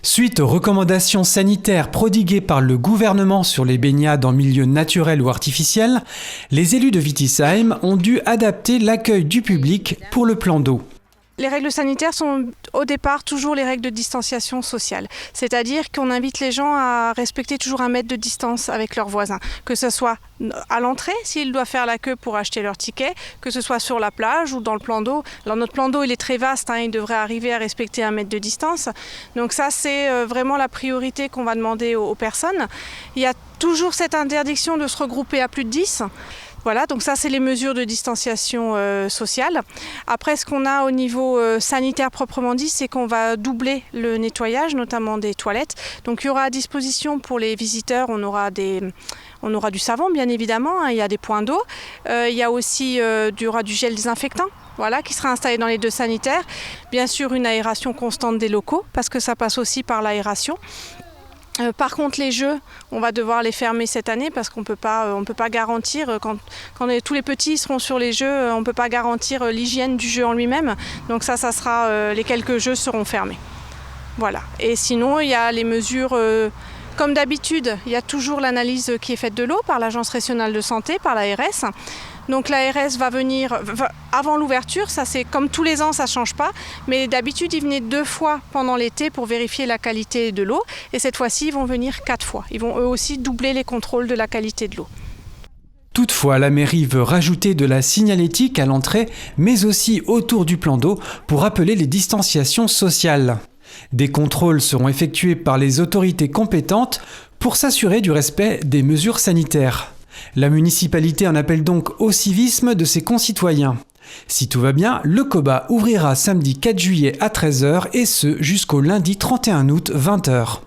Suite aux recommandations sanitaires prodiguées par le gouvernement sur les baignades en milieu naturel ou artificiel, les élus de Wittisheim ont dû adapter l'accueil du public pour le plan d'eau. Les règles sanitaires sont au départ toujours les règles de distanciation sociale. C'est-à-dire qu'on invite les gens à respecter toujours 1 mètre de distance avec leurs voisins. Que ce soit à l'entrée, s'ils doivent faire la queue pour acheter leur ticket, que ce soit sur la plage ou dans le plan d'eau. Alors notre plan d'eau, il est très vaste, il devrait arriver à respecter 1 mètre de distance. Donc ça, c'est vraiment la priorité qu'on va demander aux personnes. Il y a toujours cette interdiction de se regrouper à plus de 10. Voilà, donc ça c'est les mesures de distanciation sociale. Après, ce qu'on a au niveau sanitaire proprement dit, c'est qu'on va doubler le nettoyage, notamment des toilettes. Donc il y aura à disposition pour les visiteurs, on aura du savon bien évidemment, il y a des points d'eau. Il y a aussi il y aura du gel désinfectant. Voilà, qui sera installé dans les 2 sanitaires. Bien sûr, une aération constante des locaux, parce que ça passe aussi par l'aération. Par contre, les jeux, on va devoir les fermer cette année parce qu'on peut pas garantir, quand tous les petits seront sur les jeux, on ne peut pas garantir l'hygiène du jeu en lui-même. Donc ça sera, les quelques jeux seront fermés. Voilà. Et sinon, il y a les mesures, comme d'habitude, il y a toujours l'analyse qui est faite de l'eau par l'Agence régionale de santé, par l'ARS. Donc l'ARS va venir avant l'ouverture, ça c'est comme tous les ans, ça ne change pas. Mais d'habitude, ils venaient 2 fois pendant l'été pour vérifier la qualité de l'eau. Et cette fois-ci, ils vont venir 4 fois. Ils vont eux aussi doubler les contrôles de la qualité de l'eau. Toutefois, la mairie veut rajouter de la signalétique à l'entrée, mais aussi autour du plan d'eau pour rappeler les distanciations sociales. Des contrôles seront effectués par les autorités compétentes pour s'assurer du respect des mesures sanitaires. La municipalité en appelle donc au civisme de ses concitoyens. Si tout va bien, le COBA ouvrira samedi 4 juillet à 13h et ce jusqu'au lundi 31 août 20h.